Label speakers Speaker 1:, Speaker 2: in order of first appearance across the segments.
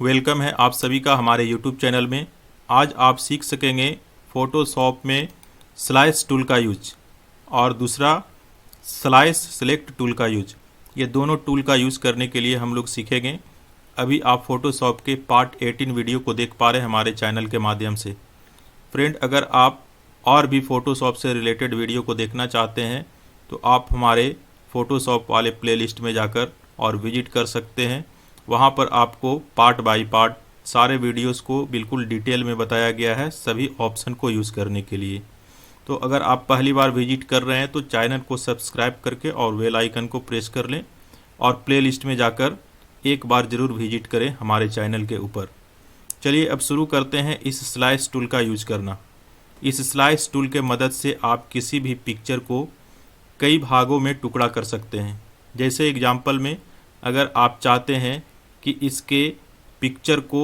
Speaker 1: Welcome है आप सभी का हमारे YouTube चैनल में। आज आप सीख सकेंगे फ़ोटोशॉप में स्लाइस टूल का यूज और दूसरा स्लाइस सेलेक्ट टूल का यूज। ये दोनों टूल का यूज़ करने के लिए हम लोग सीखेंगे। अभी आप फ़ोटोशॉप के पार्ट 18 वीडियो को देख पा रहे हैं हमारे चैनल के माध्यम से। फ्रेंड, अगर आप और भी फ़ोटोशॉप से रिलेटेड वीडियो को देखना चाहते हैं तो आप हमारे फ़ोटोशॉप वाले प्लेलिस्ट में जाकर और विजिट कर सकते हैं। वहाँ पर आपको पार्ट बाय पार्ट सारे वीडियोस को बिल्कुल डिटेल में बताया गया है सभी ऑप्शन को यूज़ करने के लिए। तो अगर आप पहली बार विजिट कर रहे हैं तो चैनल को सब्सक्राइब करके और बेल आइकन को प्रेस कर लें और प्लेलिस्ट में जाकर एक बार ज़रूर विजिट करें हमारे चैनल के ऊपर। चलिए अब शुरू करते हैं इस स्लाइस टूल का यूज करना। इस स्लाइस टूल के मदद से आप किसी भी पिक्चर को कई भागों में टुकड़ा कर सकते हैं। जैसे एग्जाम्पल में अगर आप चाहते हैं कि इसके पिक्चर को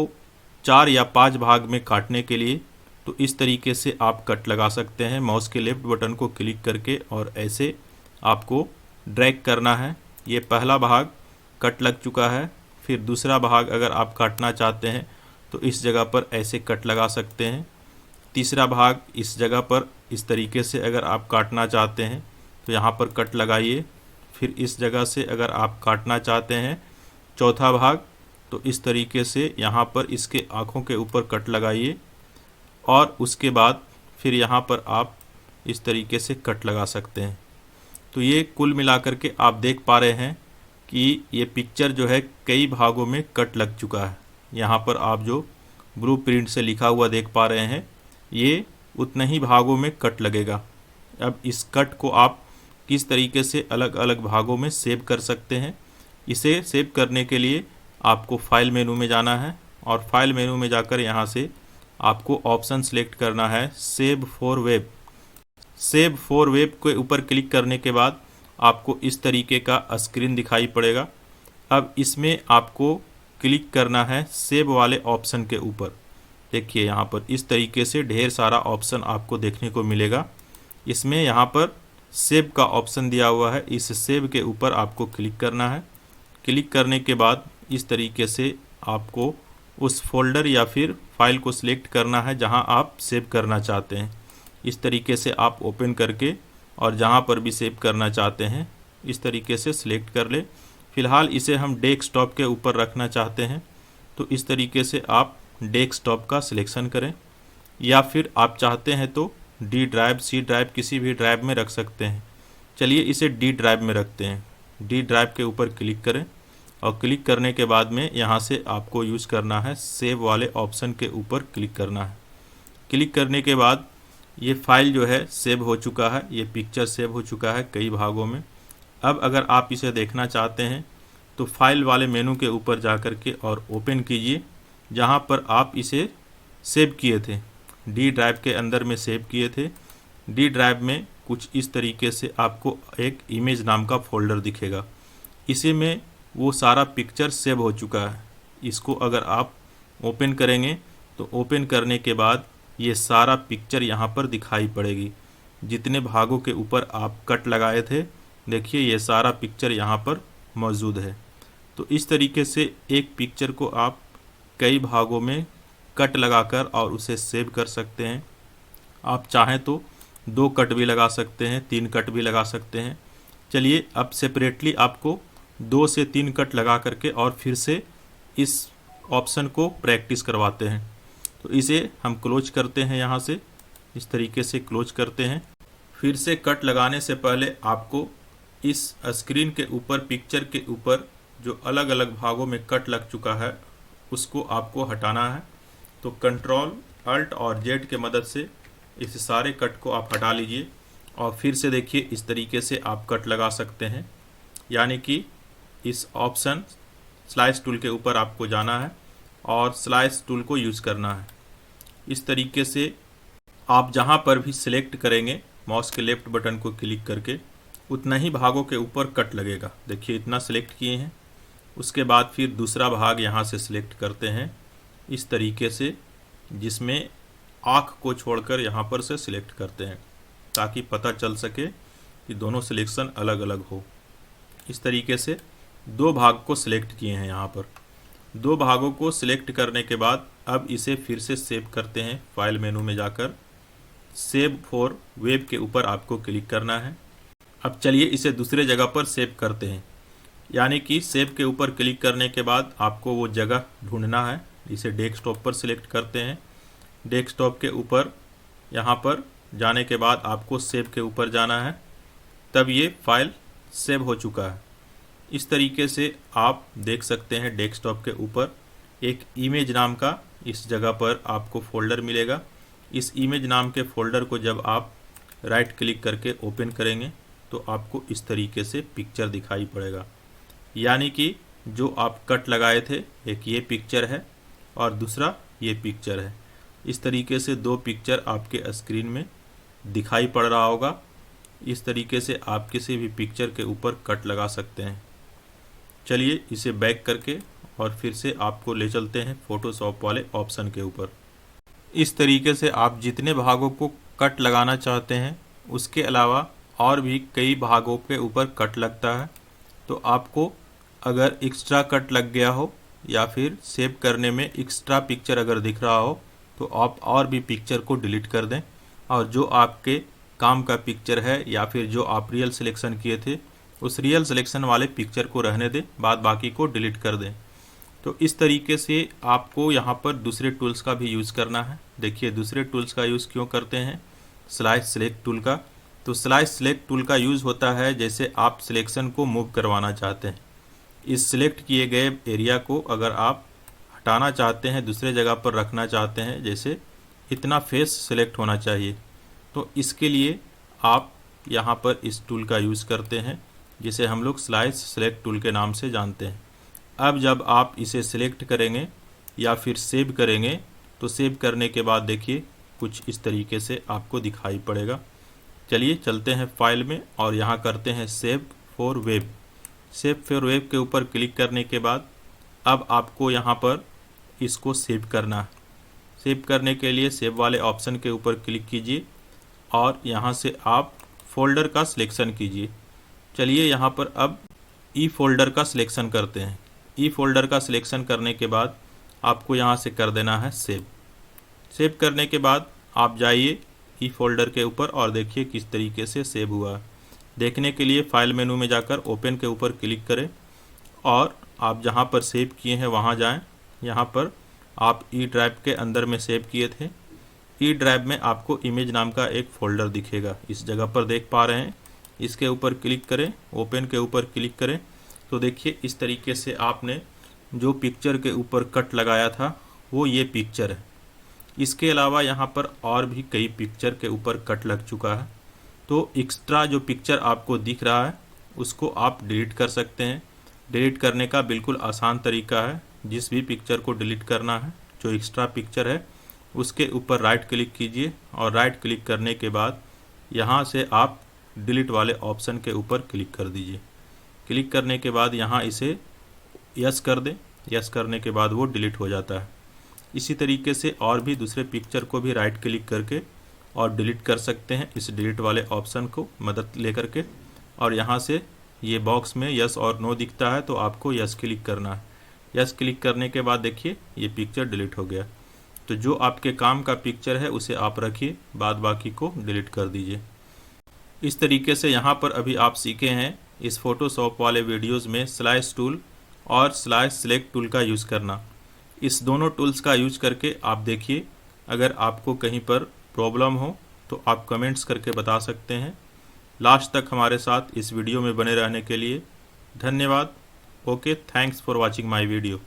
Speaker 1: 4 या 5 भाग में काटने के लिए तो इस तरीके से आप कट लगा सकते हैं। माउस के लेफ्ट बटन को क्लिक करके और ऐसे आपको ड्रैग करना है। ये पहला भाग कट लग चुका है। फिर दूसरा भाग अगर आप काटना चाहते हैं तो इस जगह पर ऐसे कट लगा सकते हैं। तीसरा भाग इस जगह पर इस तरीके से अगर आप काटना चाहते हैं तो यहाँ पर कट लगाइए। फिर इस जगह से अगर आप काटना चाहते हैं चौथा भाग तो इस तरीके से यहाँ पर इसके आँखों के ऊपर कट लगाइए और उसके बाद फिर यहाँ पर आप इस तरीके से कट लगा सकते हैं। तो ये कुल मिलाकर के आप देख पा रहे हैं कि ये पिक्चर जो है कई भागों में कट लग चुका है। यहाँ पर आप जो ब्लू प्रिंट से लिखा हुआ देख पा रहे हैं ये उतने ही भागों में कट लगेगा। अब इस कट को आप किस तरीके से अलग अलग भागों में सेव कर सकते हैं, इसे सेव करने के लिए आपको फाइल मेनू में जाना है और फाइल मेनू में जाकर यहाँ से आपको ऑप्शन सेलेक्ट करना है save for web. Save for web के ऊपर क्लिक करने के बाद आपको इस तरीके का स्क्रीन दिखाई पड़ेगा। अब इसमें आपको क्लिक करना है सेव वाले ऑप्शन के ऊपर। देखिए यहाँ पर इस तरीके से ढेर सारा ऑप्शन आपको देखने को मिलेगा। इसमें यहाँ पर सेव का ऑप्शन दिया हुआ है, इस सेव के ऊपर आपको क्लिक करना है। क्लिक करने के बाद इस तरीके से आपको उस फोल्डर या फिर फाइल को सिलेक्ट करना है जहां आप सेव करना चाहते हैं। इस तरीके से आप ओपन करके और जहां पर भी सेव करना चाहते हैं इस तरीके से सिलेक्ट कर ले। फ़िलहाल इसे हम डेस्कटॉप के ऊपर रखना चाहते हैं तो इस तरीके से आप डेस्कटॉप का सिलेक्शन करें या फिर आप चाहते हैं तो डी ड्राइव, सी ड्राइव, किसी भी ड्राइव में रख सकते हैं। चलिए इसे डी ड्राइव में रखते हैं। डी ड्राइव के ऊपर क्लिक करें और क्लिक करने के बाद में यहाँ से आपको यूज़ करना है सेव वाले ऑप्शन के ऊपर क्लिक करना है। क्लिक करने के बाद ये फाइल जो है सेव हो चुका है, ये पिक्चर सेव हो चुका है कई भागों में। अब अगर आप इसे देखना चाहते हैं तो फाइल वाले मेनू के ऊपर जा कर के और ओपन कीजिए जहाँ पर आप इसे सेव किए थे, डी ड्राइव के अंदर में सेव किए थे। डी ड्राइव में कुछ इस तरीके से आपको एक इमेज नाम का फोल्डर दिखेगा। इसी में वो सारा पिक्चर सेव हो चुका है। इसको अगर आप ओपन करेंगे तो ओपन करने के बाद ये सारा पिक्चर यहाँ पर दिखाई पड़ेगी। जितने भागों के ऊपर आप कट लगाए थे देखिए ये सारा पिक्चर यहाँ पर मौजूद है। तो इस तरीके से एक पिक्चर को आप कई भागों में कट लगाकर और उसे सेव कर सकते हैं। आप चाहें तो 2 कट भी लगा सकते हैं, 3 कट भी लगा सकते हैं। चलिए अब सेपरेटली आपको 2 से 3 कट लगा करके और फिर से इस ऑप्शन को प्रैक्टिस करवाते हैं। तो इसे हम क्लोज करते हैं, यहाँ से इस तरीके से क्लोज करते हैं। फिर से कट लगाने से पहले आपको इस स्क्रीन के ऊपर पिक्चर के ऊपर जो अलग अलग भागों में कट लग चुका है उसको आपको हटाना है। तो कंट्रोल अल्ट और जेड के मदद से इस सारे कट को आप हटा लीजिए और फिर से देखिए इस तरीके से आप कट लगा सकते हैं। यानी कि इस ऑप्शन स्लाइस टूल के ऊपर आपको जाना है और स्लाइस टूल को यूज़ करना है। इस तरीके से आप जहां पर भी सिलेक्ट करेंगे माउस के लेफ्ट बटन को क्लिक करके उतना ही भागों के ऊपर कट लगेगा। देखिए इतना सिलेक्ट किए हैं। उसके बाद फिर दूसरा भाग यहां से सिलेक्ट करते हैं इस तरीके से, जिसमें आँख को छोड़कर यहाँ पर से सिलेक्ट करते हैं ताकि पता चल सके कि दोनों सिलेक्शन अलग अलग हो। इस तरीके से 2 भाग को सिलेक्ट किए हैं यहाँ पर। दो भागों को सिलेक्ट करने के बाद अब इसे फिर से सेव करते हैं। फाइल मेनू में जाकर सेव फॉर वेब के ऊपर आपको क्लिक करना है। अब चलिए इसे दूसरे जगह पर सेव करते हैं। यानी कि सेव के ऊपर क्लिक करने के बाद आपको वो जगह ढूंढना है। इसे डेस्कटॉप पर सिलेक्ट करते हैं। डेस्कटॉप के ऊपर यहाँ पर जाने के बाद आपको सेव के ऊपर जाना है, तब ये फाइल सेव हो चुका है। इस तरीके से आप देख सकते हैं डेस्कटॉप के ऊपर एक इमेज नाम का इस जगह पर आपको फ़ोल्डर मिलेगा। इस इमेज नाम के फ़ोल्डर को जब आप राइट क्लिक करके ओपन करेंगे तो आपको इस तरीके से पिक्चर दिखाई पड़ेगा। यानी कि जो आप कट लगाए थे, एक ये पिक्चर है और दूसरा ये पिक्चर है। इस तरीके से दो पिक्चर आपके स्क्रीन में दिखाई पड़ रहा होगा। इस तरीके से आप किसी भी पिक्चर के ऊपर कट लगा सकते हैं। चलिए इसे बैक करके और फिर से आपको ले चलते हैं फ़ोटोशॉप वाले ऑप्शन के ऊपर। इस तरीके से आप जितने भागों को कट लगाना चाहते हैं उसके अलावा और भी कई भागों के ऊपर कट लगता है। तो आपको अगर एक्स्ट्रा कट लग गया हो या फिर सेव करने में एक्स्ट्रा पिक्चर अगर दिख रहा हो तो आप और भी पिक्चर को डिलीट कर दें और जो आपके काम का पिक्चर है या फिर जो आप रियल सिलेक्शन किए थे उस रियल सिलेक्शन वाले पिक्चर को रहने दें, बाद बाकी को डिलीट कर दें। तो इस तरीके से आपको यहाँ पर दूसरे टूल्स का भी यूज़ करना है। देखिए दूसरे टूल्स का यूज़ क्यों करते हैं, स्लाइस सेलेक्ट टूल का। तो स्लाइस सेलेक्ट टूल का यूज़ होता है जैसे आप सिलेक्शन को मूव करवाना चाहते हैं। इस सिलेक्ट किए गए एरिया को अगर आप हटाना चाहते हैं, दूसरे जगह पर रखना चाहते हैं, जैसे इतना फेस सिलेक्ट होना चाहिए, तो इसके लिए आप यहाँ पर इस टूल का यूज़ करते हैं जिसे हम लोग स्लाइस सेलेक्ट टूल के नाम से जानते हैं। अब जब आप इसे सिलेक्ट करेंगे या फिर सेव करेंगे तो सेव करने के बाद देखिए कुछ इस तरीके से आपको दिखाई पड़ेगा। चलिए चलते हैं फाइल में और यहाँ करते हैं save for web. Save for web के ऊपर क्लिक करने के बाद अब आपको यहाँ पर इसको सेव करना है। सेव करने के लिए सेव वाले ऑप्शन के ऊपर क्लिक कीजिए और यहाँ से आप फोल्डर का सिलेक्शन कीजिए। चलिए यहाँ पर अब ई फोल्डर का सिलेक्शन करते हैं। ई फोल्डर का सिलेक्शन करने के बाद आपको यहाँ से कर देना है सेव। सेव करने के बाद आप जाइए ई फोल्डर के ऊपर और देखिए किस तरीके से सेव हुआ है। देखने के लिए फाइल मेनू में जाकर ओपन के ऊपर क्लिक करें और आप जहाँ पर सेव किए हैं वहाँ जाएं। यहाँ पर आप ई ड्राइव के अंदर में सेव किए थे। ई ड्राइव में आपको इमेज नाम का एक फ़ोल्डर दिखेगा, इस जगह पर देख पा रहे हैं। इसके ऊपर क्लिक करें, ओपन के ऊपर क्लिक करें तो देखिए इस तरीके से आपने जो पिक्चर के ऊपर कट लगाया था वो ये पिक्चर है। इसके अलावा यहाँ पर और भी कई पिक्चर के ऊपर कट लग चुका है। तो एक्स्ट्रा जो पिक्चर आपको दिख रहा है उसको आप डिलीट कर सकते हैं। डिलीट करने का बिल्कुल आसान तरीका है। जिस भी पिक्चर को डिलीट करना है, जो एक्स्ट्रा पिक्चर है, उसके ऊपर राइट क्लिक कीजिए और राइट क्लिक करने के बाद यहाँ से आप डिलीट वाले ऑप्शन के ऊपर क्लिक कर दीजिए। क्लिक करने के बाद यहाँ इसे यस कर दें। यस करने के बाद वो डिलीट हो जाता है। इसी तरीके से और भी दूसरे पिक्चर को भी राइट क्लिक करके और डिलीट कर सकते हैं इस डिलीट वाले ऑप्शन को मदद लेकर के। और यहाँ से ये बॉक्स में यस और नो दिखता है तो आपको यस क्लिक करना है। यस क्लिक करने के बाद देखिए ये पिक्चर डिलीट हो गया। तो जो आपके काम का पिक्चर है उसे आप रखिए, बाद बाकी को डिलीट कर दीजिए। इस तरीके से यहाँ पर अभी आप सीखे हैं इस फ़ोटोशॉप वाले वीडियोस में स्लाइस टूल और स्लाइस सेलेक्ट टूल का यूज़ करना। इस दोनों टूल्स का यूज़ करके आप देखिए, अगर आपको कहीं पर प्रॉब्लम हो तो आप कमेंट्स करके बता सकते हैं। लास्ट तक हमारे साथ इस वीडियो में बने रहने के लिए धन्यवाद। Okay, thanks for watching my video.